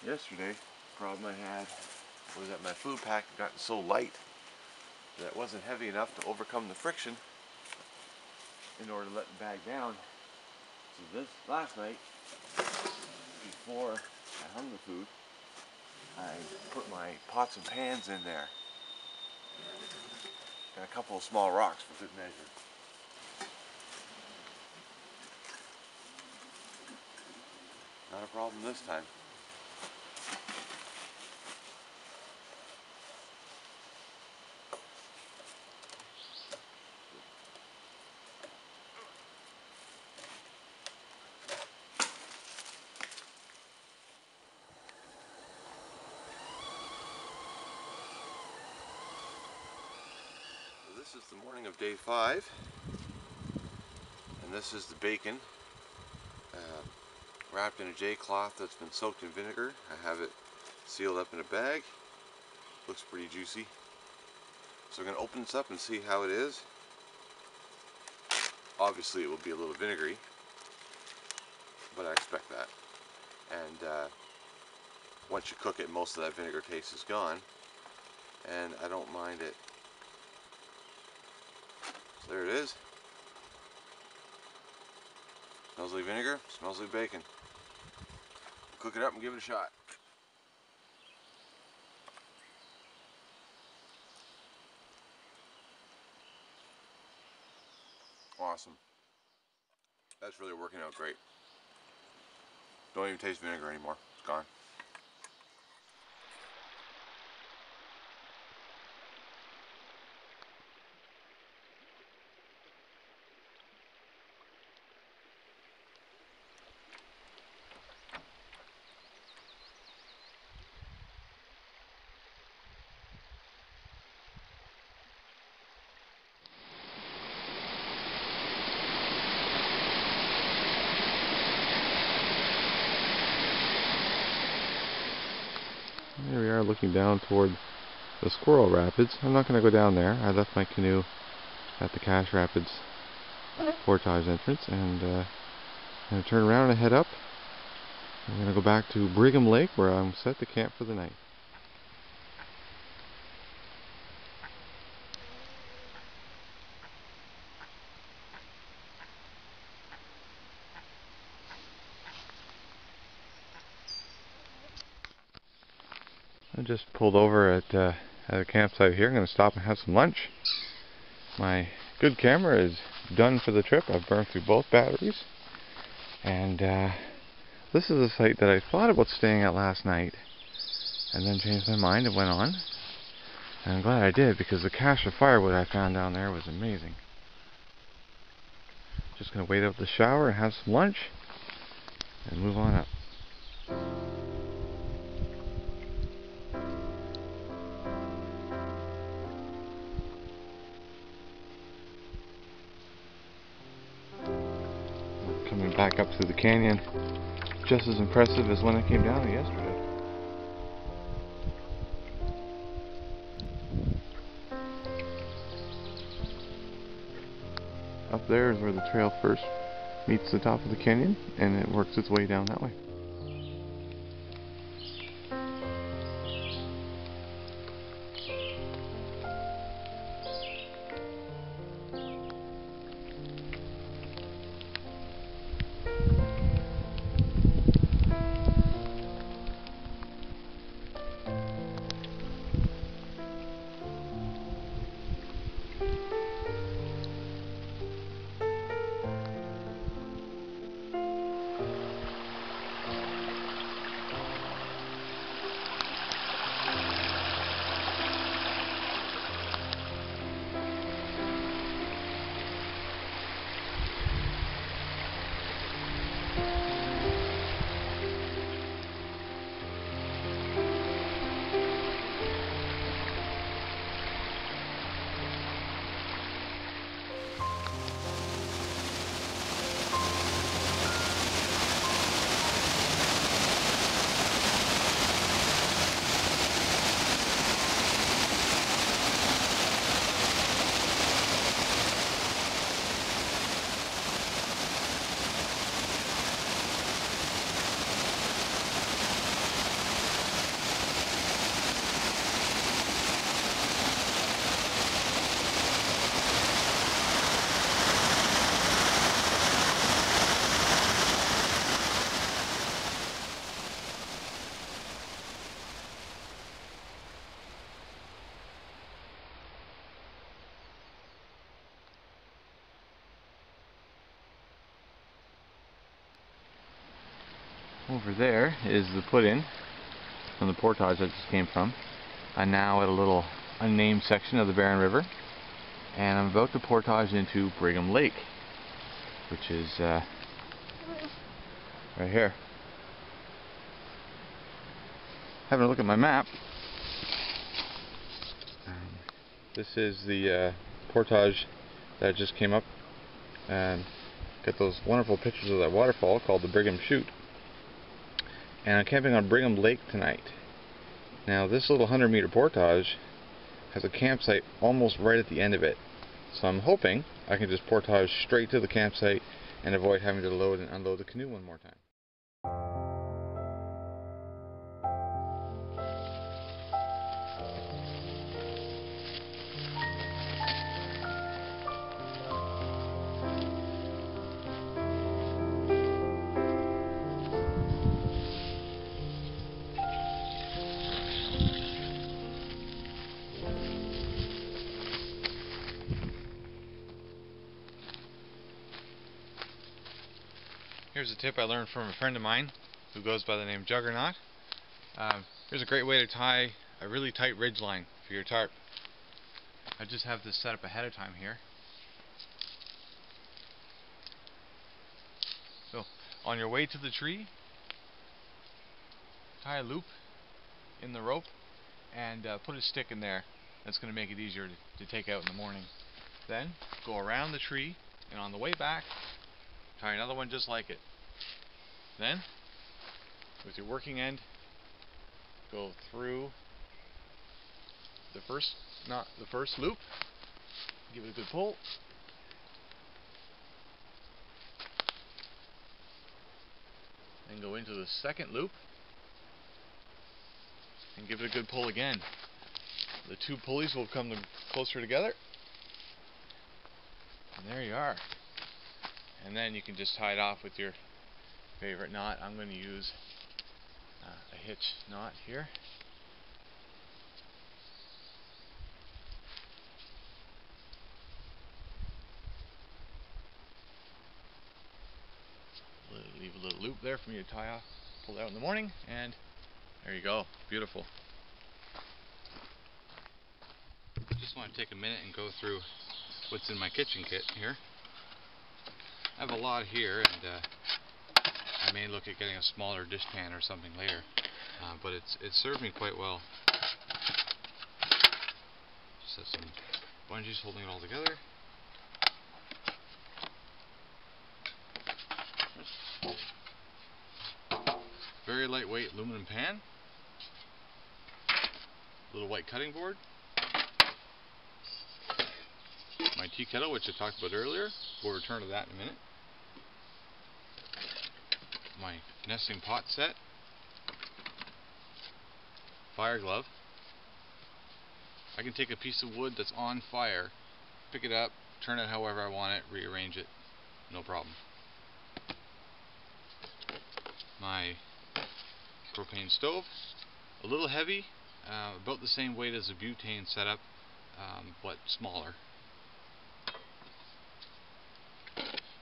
Yesterday, the problem I had was that my food pack had gotten so light that it wasn't heavy enough to overcome the friction in order to let the bag down. So this last night, before I hung the food, I put my pots and pans in there and a couple of small rocks for good measure. Not a problem this time. This is the morning of day 5, and this is the bacon wrapped in a J cloth that's been soaked in vinegar. I have it sealed up in a bag. Looks pretty juicy. So we're going to open this up and see how it is. Obviously it will be a little vinegary, but I expect that. And once you cook it, most of that vinegar taste is gone, and I don't mind it. So there it is. Smells like vinegar, smells like bacon. Cook it up and give it a shot. Awesome. That's really working out great. Don't even taste vinegar anymore. It's gone. Here we are looking down toward the Squirrel Rapids. I'm not going to go down there. I left my canoe at the Cache Rapids portage entrance, and I'm going to turn around and head up. I'm going to go back to Brigham Lake, where I'm set to camp for the night. I just pulled over at a campsite here. I'm going to stop and have some lunch. My good camera is done for the trip. I've burned through both batteries. And this is a site that I thought about staying at last night, and then changed my mind and went on. And I'm glad I did, because the cache of firewood I found down there was amazing. Just going to wait out the shower and have some lunch and move on up. Coming back up through the canyon, just as impressive as when I came down yesterday. Up there is where the trail first meets the top of the canyon, and it works its way down that way. Over there is the put-in from the portage I just came from. I'm now at a little unnamed section of the Barron River, and I'm about to portage into Brigham Lake, which is right here. Having a look at my map. This is the portage that just came up, and got those wonderful pictures of that waterfall called the Brigham Chute. And I'm camping on Brigham Lake tonight. Now this little 100-meter portage has a campsite almost right at the end of it. So I'm hoping I can just portage straight to the campsite and avoid having to load and unload the canoe one more time. Here's a tip I learned from a friend of mine who goes by the name Juggernaut. Here's a great way to tie a really tight ridge line for your tarp. I just have this set up ahead of time here. So on your way to the tree, tie a loop in the rope and put a stick in there. That's going to make it easier to take out in the morning. Then go around the tree, and on the way back tie another one just like it. Then, with your working end, go through the first loop, give it a good pull, and go into the second loop, and give it a good pull again. The two pulleys will come closer together, and there you are. And then you can just tie it off with your favorite knot. I'm going to use a hitch knot here. Leave a little loop there for me to tie off, pull it out in the morning, and there you go. Beautiful. Just want to take a minute and go through what's in my kitchen kit here. I have a lot here, and I may look at getting a smaller dishpan or something later, but it's served me quite well. Just have some bungees holding it all together. Very lightweight aluminum pan. Little white cutting board. My tea kettle, which I talked about earlier. We'll return to that in a minute. My nesting pot set, fire glove. I can take a piece of wood that's on fire, pick it up, turn it however I want it, rearrange it, no problem. My propane stove, a little heavy, about the same weight as a butane setup, but smaller.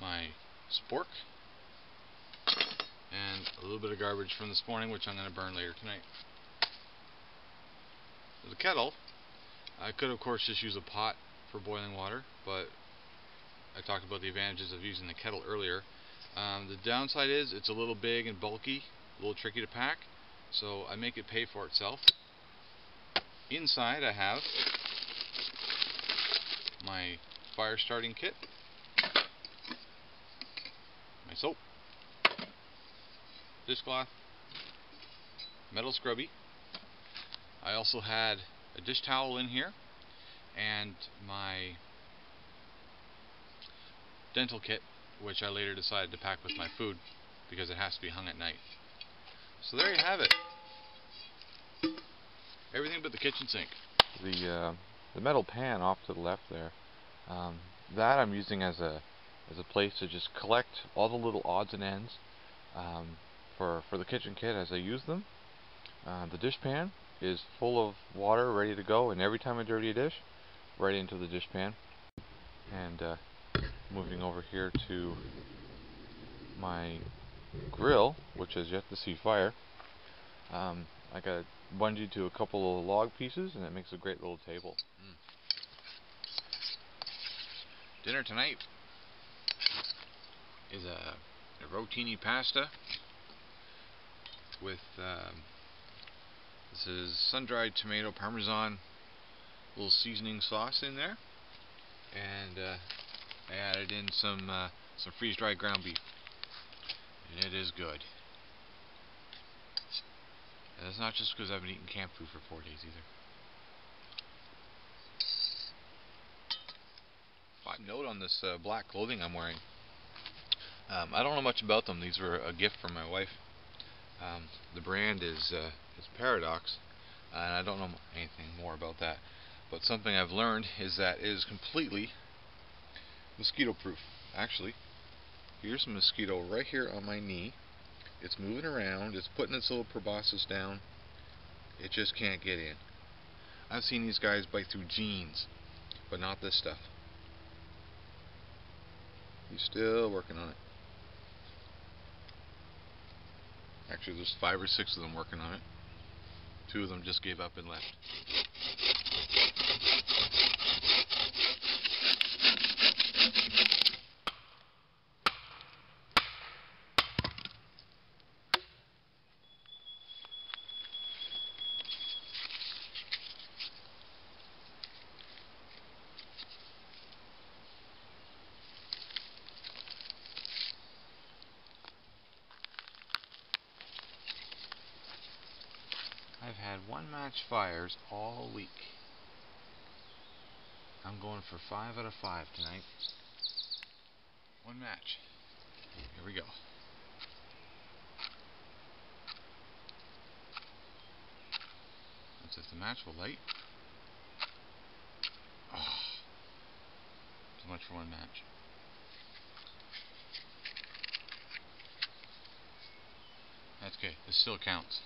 My spork, and a little bit of garbage from this morning, which I'm going to burn later tonight. The kettle, I could of course just use a pot for boiling water, but I talked about the advantages of using the kettle earlier. The downside is it's a little big and bulky, a little tricky to pack, so I make it pay for itself. Inside I have my fire starting kit, my soap, dishcloth, metal scrubby. I also had a dish towel in here and my dental kit, which I later decided to pack with my food because it has to be hung at night. So there you have it. Everything but the kitchen sink. The metal pan off to the left there, that I'm using as a place to just collect all the little odds and ends for the kitchen kit as I use them. The dish pan is full of water ready to go, and every time I dirty a dish, right into the dish pan. And moving over here to my grill, which has yet to see fire. I got it bungeed to a couple of log pieces, and it makes a great little table. Dinner tonight is a rotini pasta with this is sun-dried tomato parmesan, little seasoning sauce in there, and I added in some freeze-dried ground beef, and it is good. And it's not just because I've been eating camp food for 4 days either. Note on this black clothing I'm wearing. I don't know much about them. These were a gift from my wife. The brand is Paradox, and I don't know anything more about that. But something I've learned is that it is completely mosquito proof. Actually, here's a mosquito right here on my knee. It's moving around, it's putting its little proboscis down. It just can't get in. I've seen these guys bite through jeans, but not this stuff. He's still working on it. Actually, there's 5 or 6 of them working on it. 2 of them just gave up and left. I've had 1 match fires all week. I'm going for 5 out of 5 tonight. 1 match. Here we go. That's if the match will light. Oh, too much for 1 match. That's okay. This still counts.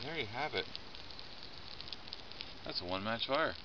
There you have it. That's a 1 match fire.